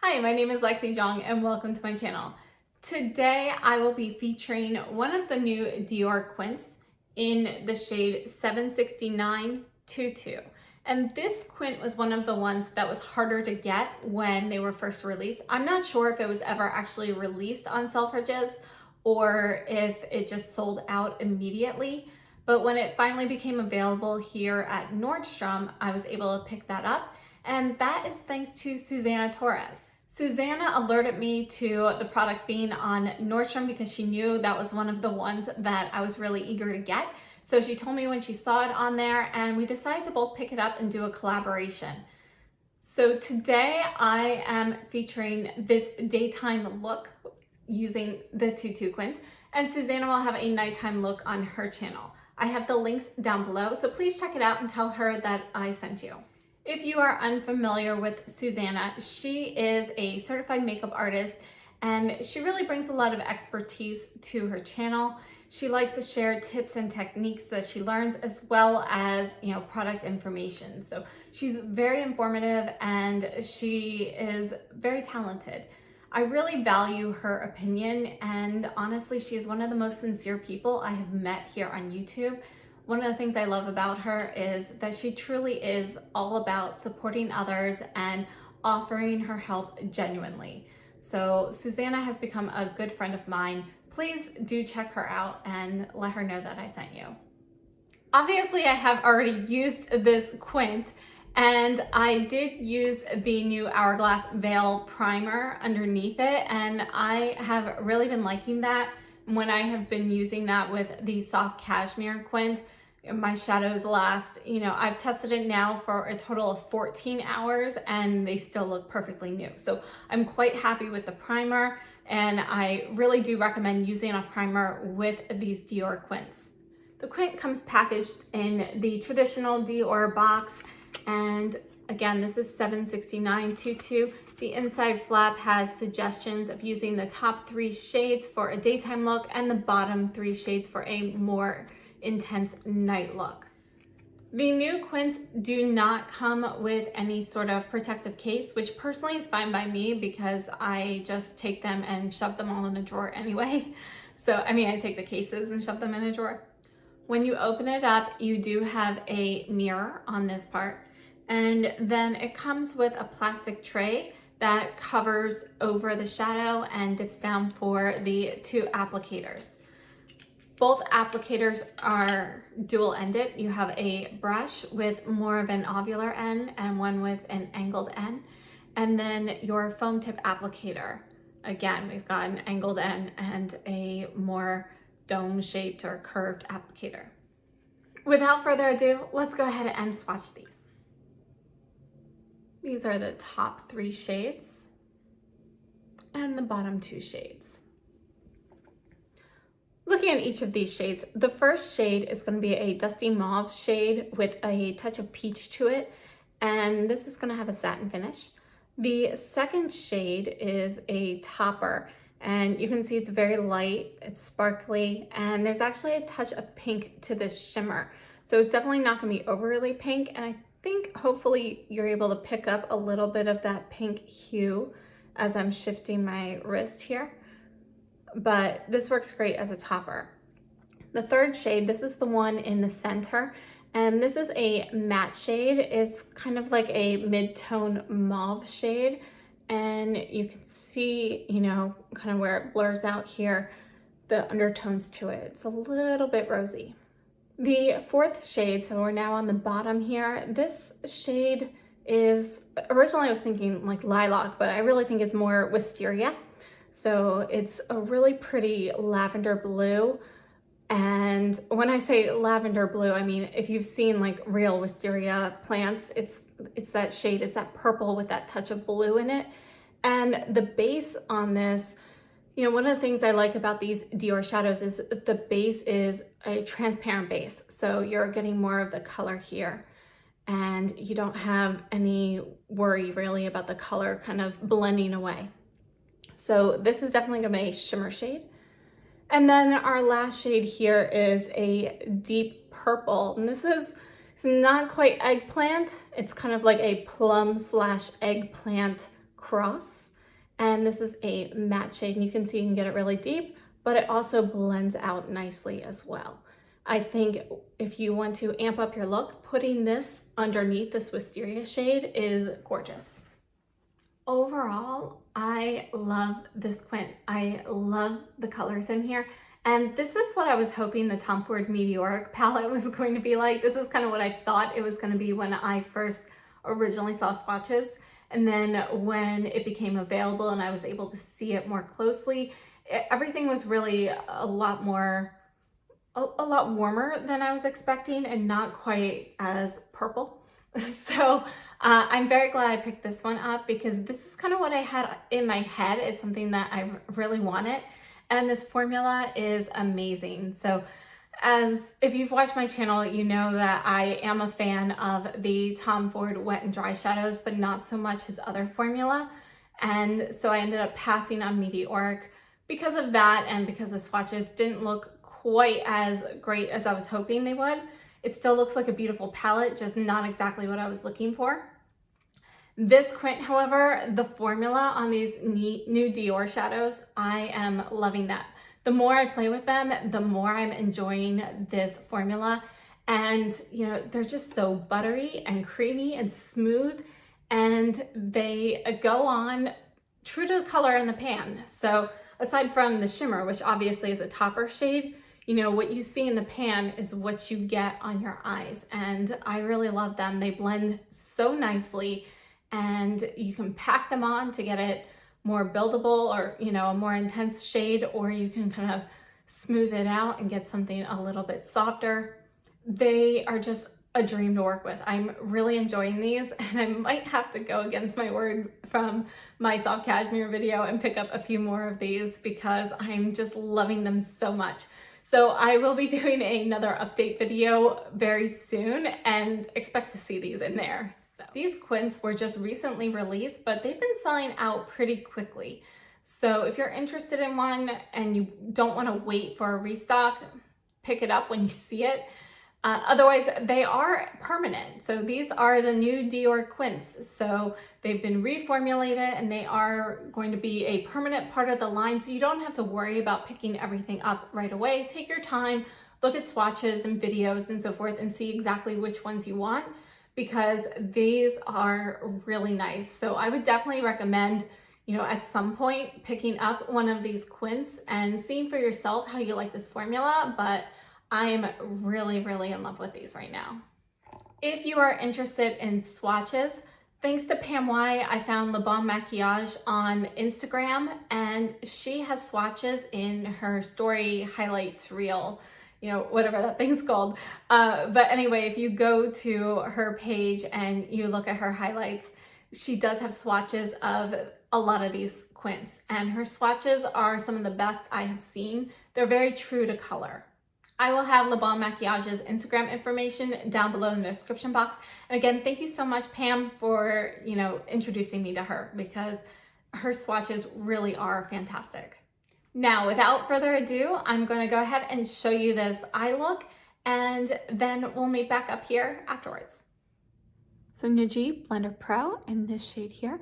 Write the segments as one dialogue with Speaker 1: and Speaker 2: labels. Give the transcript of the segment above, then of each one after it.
Speaker 1: Hi, my name is Lexi Jong and welcome to my channel. Today I will be featuring one of the new Dior Quints in the shade 769 Tutu. And this quint was one of the ones that was harder to get when they were first released. I'm not sure if it was ever actually released on Selfridges or if it just sold out immediately. But when it finally became available here at Nordstrom, I was able to pick that up. And that is thanks to Suzana Torres. Suzana alerted me to the product being on Nordstrom because she knew that was one of the ones that I was really eager to get. So she told me when she saw it on there and we decided to both pick it up and do a collaboration. So today I am featuring this daytime look using the Tutu Quint, and Suzana will have a nighttime look on her channel. I have the links down below, so please check it out and tell her that I sent you. If you are unfamiliar with Suzana, she is a certified makeup artist and she really brings a lot of expertise to her channel. She likes to share tips and techniques that she learns as well as, product information. So she's very informative and she is very talented. I really value her opinion, and honestly, she is one of the most sincere people I have met here on YouTube. One of the things I love about her is that she truly is all about supporting others and offering her help genuinely. So Suzana has become a good friend of mine. Please do check her out and let her know that I sent you. Obviously, I have already used this quint, and I did use the new Hourglass Veil Primer underneath it, and I have really been liking that. When I have been using that with the soft cashmere quint, my shadows last, I've tested it now for a total of 14 hours and they still look perfectly new. So I'm quite happy with the primer, and I really do recommend using a primer with these Dior Quints. The quint comes packaged in the traditional Dior box, and again, this is 769 Tutu. The inside flap has suggestions of using the top 3 shades for a daytime look and the bottom 3 shades for a more intense night look. The new quints do not come with any sort of protective case, which personally is fine by me because I just take them and shove them all in a drawer anyway. So, I take the cases and shove them in a drawer. When you open it up, you do have a mirror on this part, and then it comes with a plastic tray that covers over the shadow and dips down for the 2 applicators. Both applicators are dual-ended. You have a brush with more of an ovular end and one with an angled end. And then your foam tip applicator. Again, we've got an angled end and a more dome-shaped or curved applicator. Without further ado, let's go ahead and swatch these. These are the top 3 shades and the bottom 2 shades. Looking at each of these shades, the first shade is going to be a dusty mauve shade with a touch of peach to it, and this is going to have a satin finish. The second shade is a topper, and you can see it's very light, it's sparkly, and there's actually a touch of pink to this shimmer. So it's definitely not going to be overly pink, and I think hopefully you're able to pick up a little bit of that pink hue as I'm shifting my wrist here. But this works great as a topper. The third shade, this is the one in the center, and this is a matte shade. It's kind of like a mid-tone mauve shade, and you can see, kind of where it blurs out here, the undertones to it. It's a little bit rosy. The fourth shade, so we're now on the bottom here, this shade is, originally I was thinking like lilac, but I really think it's more wisteria. So it's a really pretty lavender blue. And when I say lavender blue, I mean, if you've seen like real wisteria plants, it's that shade, it's that purple with that touch of blue in it. And the base on this, one of the things I like about these Dior shadows is the base is a transparent base. So you're getting more of the color here, and you don't have any worry really about the color kind of blending away. So this is definitely going to be a shimmer shade. And then our last shade here is a deep purple. And this is not quite eggplant. It's kind of like a plum / eggplant Cross, and this is a matte shade, and you can see you can get it really deep, but it also blends out nicely as well. I think if you want to amp up your look, putting this underneath this wisteria shade is gorgeous. Overall, I love this Quint. I love the colors in here. And this is what I was hoping the Tom Ford Meteoric palette was going to be like. This is kind of what I thought it was going to be when I first originally saw swatches. And then when it became available and I was able to see it more closely, everything was really a lot warmer than I was expecting and not quite as purple. So I'm very glad I picked this one up because this is kind of what I had in my head. It's something that I really wanted. And this formula is amazing. So if you've watched my channel, you know that I am a fan of the Tom Ford Wet and Dry Shadows, but not so much his other formula. And so I ended up passing on Meteoric because of that, and because the swatches didn't look quite as great as I was hoping they would. It still looks like a beautiful palette, just not exactly what I was looking for. This Quint, however, the formula on these new Dior shadows, I am loving that. The more I play with them, the more I'm enjoying this formula. And you know, they're just so buttery and creamy and smooth, and they go on true to the color in the pan. So aside from the shimmer, which obviously is a topper shade, you know, what you see in the pan is what you get on your eyes. And I really love them. They blend so nicely, and you can pack them on to get it more buildable or, you know, a more intense shade, or you can kind of smooth it out and get something a little bit softer. They are just a dream to work with. I'm really enjoying these, and I might have to go against my word from my soft cashmere video and pick up a few more of these because I'm just loving them so much. So I will be doing another update video very soon and expect to see these in there. So these Quints were just recently released, but they've been selling out pretty quickly. So if you're interested in one and you don't want to wait for a restock, pick it up when you see it. Otherwise, they are permanent. So these are the new Dior Quints. So they've been reformulated and they are going to be a permanent part of the line. So you don't have to worry about picking everything up right away. Take your time, look at swatches and videos and so forth, and see exactly which ones you want, because these are really nice. So I would definitely recommend, you know, at some point picking up one of these Quints and seeing for yourself how you like this formula. But I'm really, really in love with these right now. If you are interested in swatches, thanks to Pam Y, I found Le Bon Maquillage on Instagram, and she has swatches in her story highlights reel, you know, whatever that thing's called. But anyway, if you go to her page and you look at her highlights, she does have swatches of a lot of these Quints, and her swatches are some of the best I have seen. They're very true to color. I will have Le Bon Maquillage's Instagram information down below in the description box. And again, thank you so much, Pam, for, you know, introducing me to her, because her swatches really are fantastic. Now, without further ado, I'm going to go ahead and show you this eye look, and then we'll meet back up here afterwards. So Niji Blender Pro in this shade here.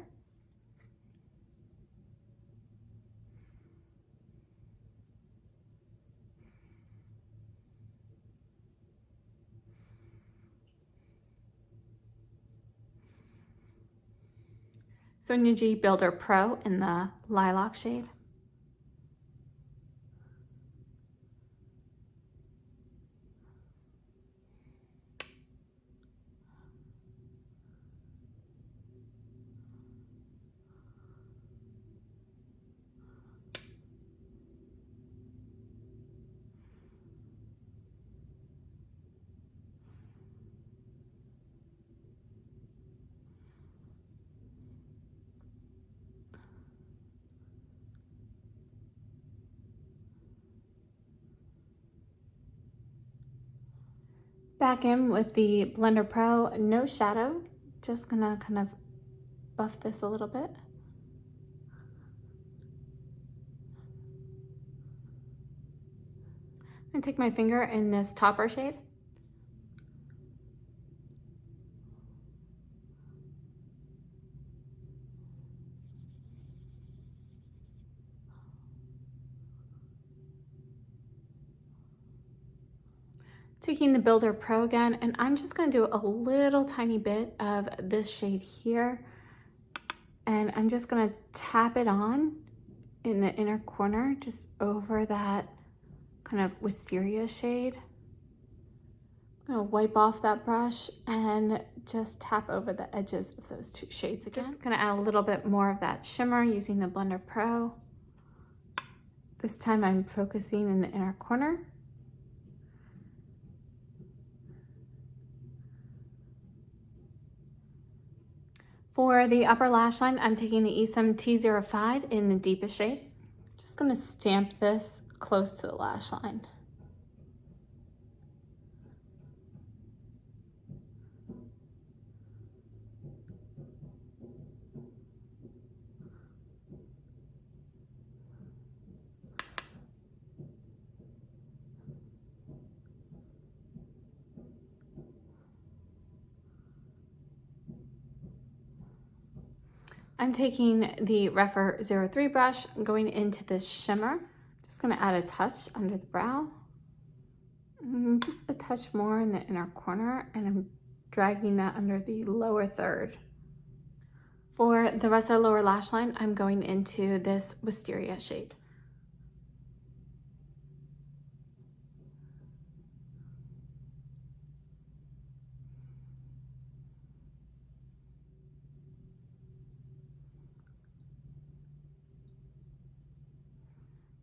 Speaker 1: So Niji Builder Pro in the lilac shade. Back in with the Blender Pro, no shadow. Just gonna kind of buff this a little bit. And take my finger in this topper shade. Taking the Builder Pro again, and I'm just gonna do a little tiny bit of this shade here. And I'm just gonna tap it on in the inner corner, just over that kind of wisteria shade. I'm gonna wipe off that brush and just tap over the edges of those two shades again. Just gonna add a little bit more of that shimmer using the Blender Pro. This time I'm focusing in the inner corner. For the upper lash line, I'm taking the Esom T05 in the deepest shade. Just gonna stamp this close to the lash line. I'm taking the Rephr 03 brush, going into this shimmer. Just gonna add a touch under the brow. Just a touch more in the inner corner, and I'm dragging that under the lower third. For the rest of the lower lash line, I'm going into this wisteria shade.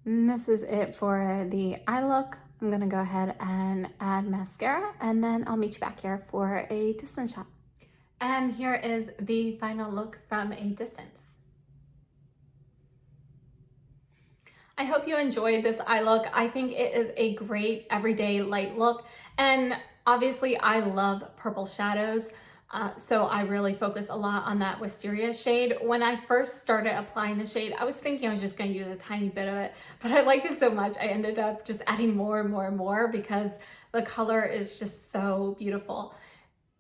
Speaker 1: And this is it for the eye look. I'm gonna go ahead and add mascara, and then I'll meet you back here for a distance shot. And here is the final look from a distance. I hope you enjoyed this eye look. I think it is a great everyday light look, and obviously I love purple shadows. So I really focus a lot on that wisteria shade. When I first started applying the shade, I was thinking I was just gonna use a tiny bit of it, but I liked it so much, I ended up just adding more and more and more because the color is just so beautiful.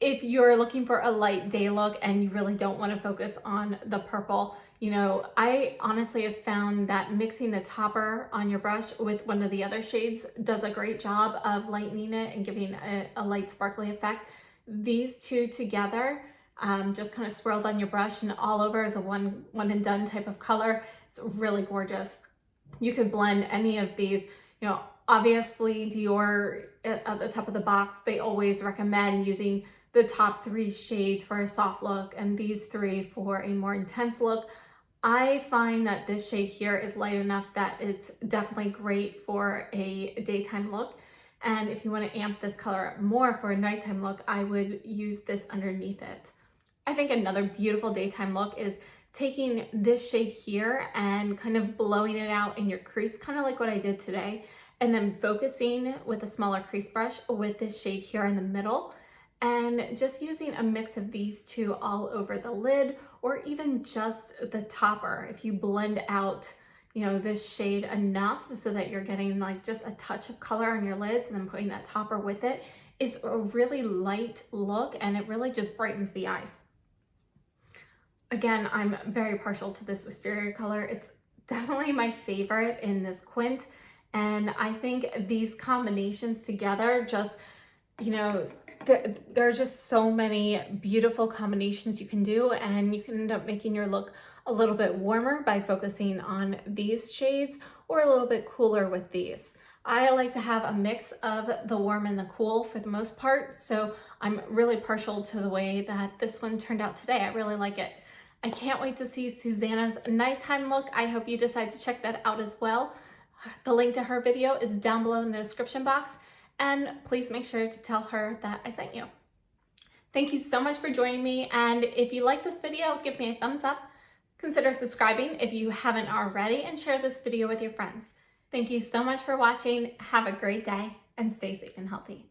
Speaker 1: If you're looking for a light day look and you really don't wanna focus on the purple, you know, I honestly have found that mixing the topper on your brush with one of the other shades does a great job of lightening it and giving a light sparkly effect. These two together, just kind of swirled on your brush and all over as a one and done type of color. It's really gorgeous. You could blend any of these, you know, obviously Dior at the top of the box, they always recommend using the top 3 shades for a soft look and these 3 for a more intense look. I find that this shade here is light enough that it's definitely great for a daytime look. And if you want to amp this color up more for a nighttime look, I would use this underneath it. I think another beautiful daytime look is taking this shade here and kind of blowing it out in your crease, kind of like what I did today, and then focusing with a smaller crease brush with this shade here in the middle, and just using a mix of these two all over the lid, or even just the topper. If you blend out, you know, this shade enough so that you're getting like just a touch of color on your lids and then putting that topper with it, is a really light look and it really just brightens the eyes. Again, I'm very partial to this wisteria color. It's definitely my favorite in this Quint, and I think these combinations together just, you know, there are just so many beautiful combinations you can do, and you can end up making your look a little bit warmer by focusing on these shades, or a little bit cooler with these. I like to have a mix of the warm and the cool for the most part, so I'm really partial to the way that this one turned out today. I really like it. I can't wait to see Suzana's nighttime look. I hope you decide to check that out as well. The link to her video is down below in the description box, and please make sure to tell her that I sent you. Thank you so much for joining me, and if you like this video, give me a thumbs up. Consider subscribing if you haven't already, and share this video with your friends. Thank you so much for watching. Have a great day and stay safe and healthy.